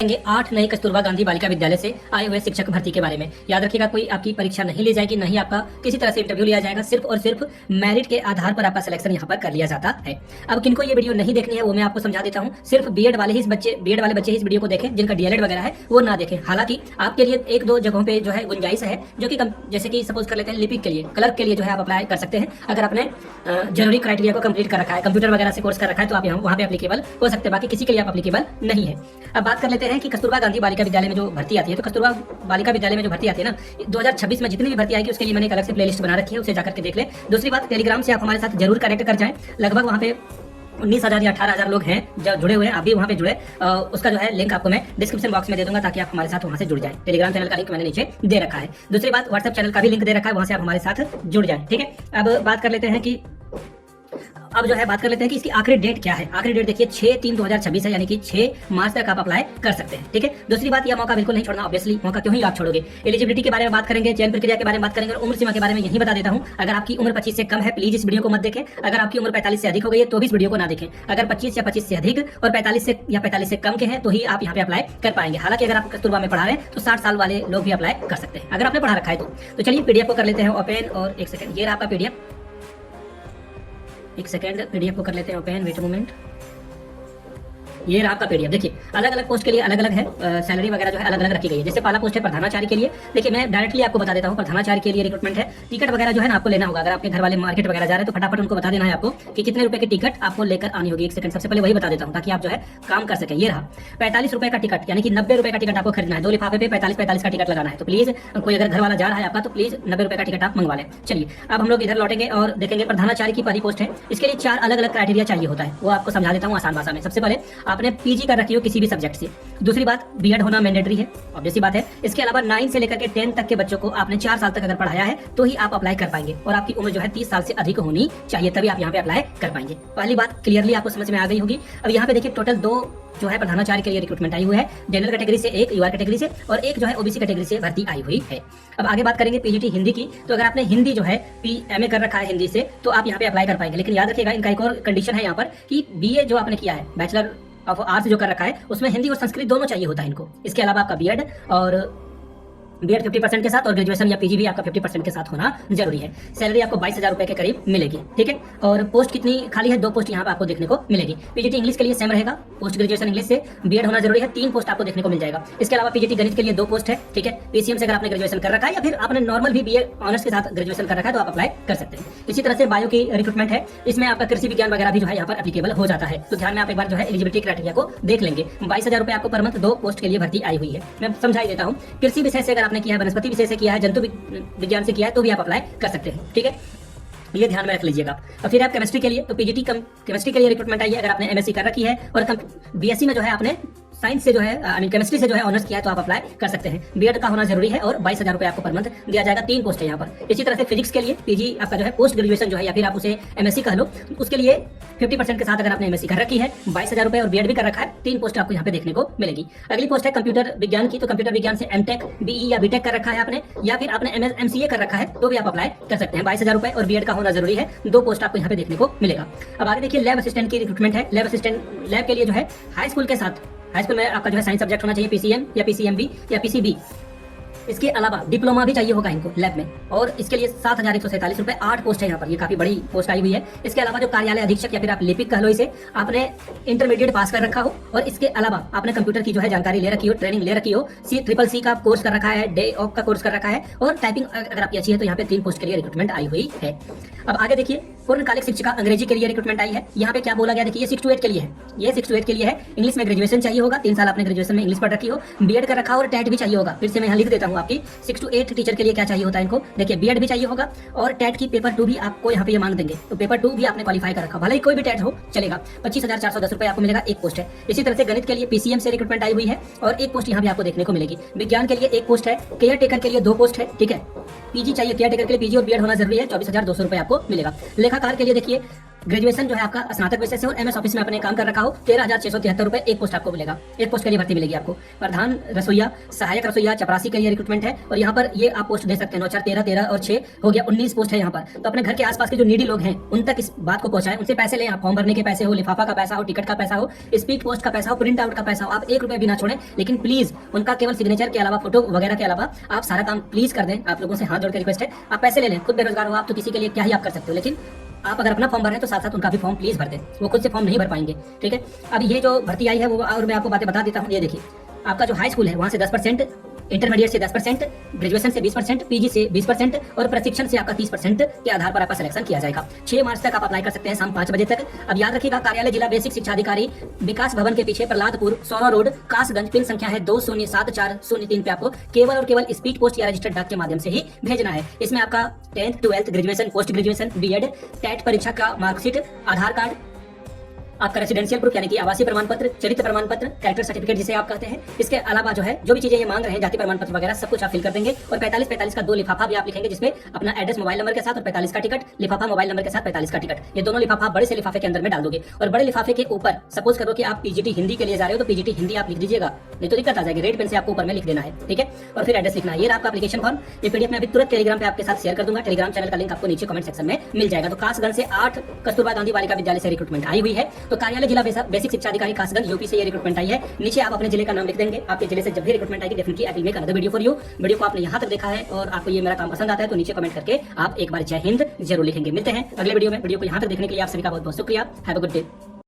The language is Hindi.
देंगे 8 नए कस्तूरबा गांधी बालिका विद्यालय से आए हुए शिक्षक भर्ती के बारे में। याद रखिएगा, कोई आपकी परीक्षा नहीं ली जाएगी, नहीं आपका किसी तरह से इंटरव्यू लिया जाएगा, सिर्फ और सिर्फ मेरिट के आधार पर आपका सिलेक्शन यहाँ पर कर लिया जाता है। अब किनको ये वीडियो नहीं देखनी है वो मैं आपको समझा देता हूँ। सिर्फ बीएड वाले बच्चे इस वीडियो को देखें, जिनका डीएलएड वगैरह है वो ना देखें। हालांकि आपके लिए एक दो जगहों पे जो है गुंजाइश है, जो कि जैसे कि सपोज कर लेते हैं लिपिक के लिए, क्लर्क के लिए जो है आप अप्लाई कर सकते हैं। अगर आपने जरूरी क्राइटेरिया को कंप्लीट कर रखा है, कंप्यूटर वगैरह से कोर्स कर रखा है, तो आप वहाँ पे एप्लीकेबल हो सकते हैं। बाकी किसी के लिए आप एप्लीकेबल नहीं है। अब बात कर लेते हैं कि कस्तूरबा गांधी बालिका विद्यालय में जो भर्ती आती है, तो कस्तूरबा बालिका विद्यालय में जो भर्ती आती है ना, 2026 में जितनी भी भर्ती आएगी उसके लिए मैंने एक अलग से प्लेलिस्ट बना रखी है, उसे जाकर के देख ले। दूसरी बात, टेलीग्राम से आप हमारे साथ जरूर कनेक्ट कर जाएं। लगभग वहाँ पे 19,000 या 18,000 लोग हैं जो जुड़े हुए हैं। आप भी वहाँ पे जुड़े, उसका जो है लिंक आपको मैं डिस्क्रिप्शन बॉक्स में दे दूंगा, ताकि आप हमारे साथ वहाँ से जुड़ जाएं। टेलीग्राम चैनल का लिंक मैंने नीचे दे रखा है। दूसरी बात, व्हाट्सएप चैनल का भी लिंक दे रखा है, वहाँ से आप हमारे साथ जुड़ जाएं। ठीक है, अब बात कर लेते हैं कि इसकी आखिरी डेट क्या है। आखिरी डेट देखिए 6/3/2026 है, यानी कि 6 मार्च तक आप अप्लाई कर सकते हैं। ठीक है, दूसरी बात, यह मौका बिल्कुल नहीं छोड़ना। ऑब्वियसली मौका क्यों ही आप छोड़ोगे। एलिजिबिलिटी के बारे में बात करेंगे, चयन प्रक्रिया के बारे में बात करेंगे, और उम्र सीमा के बारे में यही बता देता हूं। अगर आपकी उम्र 25 से कम है प्लीज इस वीडियो को मत देखें। अगर आपकी उम्र 45 से अधिक हो गई है तो भी इस वीडियो को ना देखें। अगर 25 या 25 से अधिक और 45 से कम के हैं तो ही आप यहाँ पे अप्लाई कर पाएंगे। हालांकि अगर आप कस्तूरबा में पढ़ा रहे हैं तो 60 साल वाले लोग भी अप्लाई कर सकते हैं, अगर आपने पढ़ा रखा है तो चलिए पीडीएफ को कर लेते हैं ओपन। और एक सेकंड, ये रहा आपका पीडीएफ। एक सेकंड, पीडीएफ को कर लेते हैं ओपन, वेट मोमेंट। ये रहा आपका पीडीएफ। देखिए अलग अलग पोस्ट के लिए अलग अलग है, सैलरी वगैरह जो है अलग अलग रखी गई है। जैसे पहला पोस्ट है प्रधानाचार्य के लिए। देखिए मैं डायरेक्टली आपको बता देता हूँ, प्रधानाचार्य के लिए रिक्रूटमेंट है। टिकट वगैरह जो है ना आपको लेना होगा। अगर आपके घर वाले मार्केट वगैरह जा रहे हैं तो फटाफट उनको बता देना है आपको कि कितने रुपए की टिकट आपको लेकर आनी होगी। एक सेकंड, सबसे पहले वही बता देता हूँ ताकि आप जो है काम कर सकें। ये रहा 45 रुपए का टिकट, यानी कि 90 रुपए का टिकट आपको खरीदना है। 2 लिफाफे पे 45 का टिकट लगाना है। तो प्लीज कोई अगर घर वाला जा रहा है आपका तो प्लीज 90 रुपए का टिकट आप मंगवा लें। चलिए अब हम लोग इधर लौटेंगे और देखेंगे प्रधानाचार्य की पहली पोस्ट है। इसके लिए 4 अलग अलग क्राइटेरिया चाहिए होता है, वो आपको समझा देता हूँ आसान भाषा में। सबसे पहले आपने पीजी कर रखी हो किसी भी सब्जेक्ट से। दूसरी बात, बीएड होना मैंडेटरी है, ऑब्वियस सी बात है। इसके अलावा 9 से लेकर के 10 तक के बच्चों को आपने 4 साल तक अगर पढ़ाया है तो ही आप अप्लाई कर पाएंगे। और आपकी उम्र जो है 30 साल से अधिक होनी चाहिए, तभी आप यहाँ पे अप्लाई कर पाएंगे। पहली बात क्लियरली आपको समझ में आ गई होगी। अब यहाँ पे देखिए टोटल 2 जो है प्रधानाचार्य के लिए रिक्रूटमेंट आई हुई है। जनरल कैटेगरी से एक, यूआर कैटेगरी से, और एक जो है ओबीसी कैटेगरी से भर्ती आई हुई है। अब आगे बात करेंगे पीजीटी हिंदी की। तो अगर आपने हिंदी जो है एमए कर रखा है हिंदी से तो आप यहाँ पे अप्लाई कर पाएंगे। लेकिन याद रखिएगा इनका एक और कंडीशन है यहाँ पर कि बीए जो आपने किया है, बैचलर ऑफ आर्ट्स जो कर रखा है, उसमें हिंदी और संस्कृत दोनों चाहिए होता है इनको। इसके अलावा आपका बीएड 50% के साथ और ग्रेजुएशन या पीजी भी आपका 50% के साथ होना जरूरी है। सैलरी आपको 22,000 रुपए के करीब मिलेगी। ठीक है, और पोस्ट कितनी खाली है? 2 पोस्ट यहाँ पे आपको देखने को मिलेगी। पीजीटी इंग्लिश के लिए सेम रहेगा, पोस्ट ग्रेजुएशन इंग्लिश से बीएड होना जरूरी है। 3 पोस्ट आपको देखने को मिल जाएगा। इसके अलावा पीजीटी गणित के लिए 2 पोस्ट है। ठीक है, पीसीएम से अगर आपने ग्रेजुएशन कर रखा है या फिर आपने नॉर्मल भी बीए ऑनर्स के साथ ग्रेजुएशन कर रखा है तो आप अप्लाई कर सकते हैं। इसी तरह से बायो की रिक्रूटमेंट है, इसमें आपका कृषि विज्ञान वगैरह भी जो है यहाँ पर एप्लीकेबल हो जाता है। तो ध्यान में आप एक बार जो है एलिजिबिलिटी क्राइटेरिया को देख लेंगे। 22,000 रुपए आपको पर मंथ 2 पोस्ट के लिए भर्ती आई हुई है। मैं समझा ही देता हूँ। कृषि विषय से अगर आपने किया है, वनस्पति विषय से किया है, जंतु विज्ञान से किया है तो भी आप अप्लाई कर सकते हैं। ठीक है, ये ध्यान में रख लीजिएगा। और फिर आप केमिस्ट्री के लिए, तो पीजीटी केमिस्ट्री के लिए रिक्रूटमेंट आई है। अगर आपने एमएससी कर रखी है और बीएससी में जो है आपने साइंस से जो है केमिस्ट्री से जो है ऑनर्स किया है तो आप अप्लाई कर सकते हैं। बीएड का होना जरूरी है और 22,000 रुपए आपको पर मंथ दिया जाएगा। 3 पोस्ट है यहाँ पर। इसी तरह से फिजिक्स के लिए पीजी आपका जो है पोस्ट ग्रेजुएशन जो है या फिर आप उसे एमएससी कह लो, उसके लिए 50% के साथ अगर आपने एमएससी कर रखी है, 22,000 रुपए और बीएड भी कर रखा है, 3 पोस्ट आपको यहाँ पे देखने को मिलेगी। अगली पोस्ट है कंप्यूटर विज्ञान की। तो कंप्यूटर विज्ञान से एमटेक, बीई या बीटेक कर रखा है आपने, या फिर आपने एमसीए कर रखा है तो भी आप अप्लाई कर सकते हैं। 22,000 रुपए और बीएड का होना जरूरी है। 2 पोस्ट आपको यहाँ पे देखने को मिलेगा। अब आगे देखिए लैब असिस्टेंट की रिक्रूटमेंट है। लैब असिस्टेंट लैब के लिए जो है हाई स्कूल के साथ, हाई स्कूल में आपका जो है साइंस सब्जेक्ट होना चाहिए, पीसीएम या पीसीएमबी या पीसीबी। इसके अलावा डिप्लोमा भी चाहिए होगा इनको लैब में, और इसके लिए 7,147 रुपए 8 पोस्ट है यहाँ पर। ये काफी बड़ी पोस्ट आई हुई है। इसके अलावा जो कार्यालय अधीक्षक या फिर आप लिपिक कह लो इसे, आपने इंटरमीडिएट पास कर रखा हो और इसके अलावा आपने कंप्यूटर की जो है जानकारी ले रखी हो, ट्रेनिंग ले रखी हो, CCC का कोर्स कर रखा है, डे ऑफ का कोर्स कर रखा है, और टाइपिंग अगर आपकी अच्छी है तो यहाँ पे 3 पोस्ट के लिए रिक्रूटमेंट आई हुई है। अब आगे देखिए पूर्णकालिक शिक्षिका अंग्रेजी के लिए रिक्रूटमेंट आई है। यहाँ पे क्या बोला गया देखिए, ये 6 to 8 के लिए है। ये 6 to 8 के लिए है। इंग्लिश में ग्रेजुएशन चाहिए होगा, 3 साल आपने ग्रेजुएशन में इंग्लिश पढ़ रखी हो, बीएड कर रखा हो और टेट भी चाहिए होगा। फिर से मैं यहाँ लिख देता हूँ आपकी 6 to 8 टीचर के लिए क्या चाहिए होता है इनको। देखिए बीएड भी चाहिए होगा और टेट की पेपर 2 भी आपको यहाँ पे ये मांग देंगे, तो पेपर 2 भी आपने क्वालिफाई कर रखा, भले ही कोई भी टेट हो चलेगा। 25,410 रुपए आपको मिलेगा, 1 पोस्ट है। इसी तरह से गणित के लिए पीसीएम से रिक्रूटमेंट आई हुई है और 1 पोस्ट यहाँ भी आपको देखने को मिलेगी। विज्ञान के लिए 1 पोस्ट है। केयर टेकर के लिए 2 पोस्ट है। ठीक है, पीजी चाहिए केयर टेकर के लिए, पीजी और बीएड होना जरूरी है। 24,200 रुपए आपको मिलेगा। लेखाकार के लिए देखिए ग्रेजुएशन जो है आपका स्नातक विषय से और एमएस ऑफिस में अपने काम कर रखा हो, 13,673 रुपए एक पोस्ट आपको मिलेगा। एक पोस्ट के लिए भर्ती मिलेगी आपको। प्रधान रसोईया, सहायक रसोईया, चपरासी के लिए रिक्रूटमेंट है और यहाँ पर ये आप पोस्ट दे सकते हैं। 9 4 13 13 और 6 हो गया 19 पोस्ट है यहाँ पर। तो अपने घर के आसपास के जो नीडी लोग हैं उन तक इस बात को पहुंचाएं, उनसे पैसे लें। आप फॉर्म भरने के पैसे हो, लिफाफा का पैसा हो, टिकट का पैसा हो, स्पीड पोस्ट का पैसा हो, प्रिंट आउट का पैसा हो, आप 1 रुपए भी ना छोड़ें। लेकिन प्लीज उनका केवल सिग्नेचर के अलावा, फोटो वगैरह के अलावा आप सारा काम प्लीज कर दें। आप लोगों से हाथ जोड़ के रिक्वेस्ट है, आप पैसे ले लें। खुद बेरोजगार हो आप तो किसी के लिए क्या ही आप कर सकते हो, लेकिन आप अगर अपना फॉर्म भर रहे हैं तो साथ साथ उनका भी फॉर्म प्लीज भर दें। वो खुद से फॉर्म नहीं भर पाएंगे, ठीक है। अब ये जो भर्ती आई है वो और मैं आपको बातें बता देता हूँ। ये देखिए, आपका जो हाई स्कूल है वहाँ से 10%, इंटरमीडिएट से 10%, ग्रेजुएशन से 20%, पीजी से 20% और प्रशिक्षण से आपका 30% के आधार पर आपका सिलेक्शन किया जाएगा। 6 मार्च तक आप अप्लाई कर सकते हैं, शाम 5 बजे तक। अब याद रखिएगा, कार्यालय जिला बेसिक शिक्षा अधिकारी, विकास भवन के पीछे, प्रहलादपुर, सोना रोड, कासगंज। पिन संख्या है 207403 पे आपको केवल और केवल स्पीड पोस्ट या रजिस्टर्ड डाक के माध्यम से ही भेजना है। इसमें आपका 10th 12th graduation, post graduation, BEd, TET परीक्षा का मार्कशीट, आधार कार्ड, आपका रेसिडेंशियल प्रूफ यानी कि आवासीय प्रमाण पत्र, चरित्र प्रमाण पत्र, कैरेक्टर सर्टिफिकेट जिसे आप कहते हैं। इसके अलावा जो है जो भी चीजें ये मांग रहे हैं, जाति प्रमाण पत्र वगैरह सब कुछ आप फिल कर देंगे। और 45-45 का 2 लिफाफा भी आप लिखेंगे, जिसमें अपना एड्रेस मोबाइल नंबर के साथ और 45 का टिकट, लिफाफा मोबाइल नंबर के साथ 45 का टिकट, ये दोनों लिफाफा बड़े से लिफाफे के अंदर में डाल दोगे। और बड़े लिफाफे के ऊपर सपोज करो कि आप पीजीटी हिंदी के लिए जा रहे हो तो पीजीटी हिंदी आप लिख दीजिएगा, नहीं तो दिक्कत आ जाएगी। रेड पेन से आपको ऊपर में लिख देना है, ठीक है। और फिर एड्रेस लिखना है। ये आपका एप्लीकेशन फॉर्म, ये पीडीएफ मैं अभी तुरंत टेलीग्राम पे आपके साथ शेयर कर दूंगा। टेलीग्राम चैनल का लिंक आपको नीचे कमेंट सेक्शन में मिल जाएगा। तो कासगंज से 8 कस्तूरबा गांधी बालिका विद्यालय से रिक्रूटमेंट आई हुई है। तो कार्यालय जिला बेसिक शिक्षा अधिकारी कासगंज यूपी से ये रिक्रूटमेंट आई है। नीचे आप अपने जिले का नाम लिख देंगे। आपके जिले से जब भी रिक्रूटमेंट आएगी definitely I will make another video for you. Video को आपने यहाँ तक देखा है और आपको ये मेरा काम पसंद आता है तो नीचे कमेंट करके आप एक बार जय हिंद जरूर लिखेंगे। मिलते हैं अगले वीडियो में। वीडियो को यहाँ तक देखने के लिए आप सभी का बहुत बहुत शुक्रिया। Have a good day.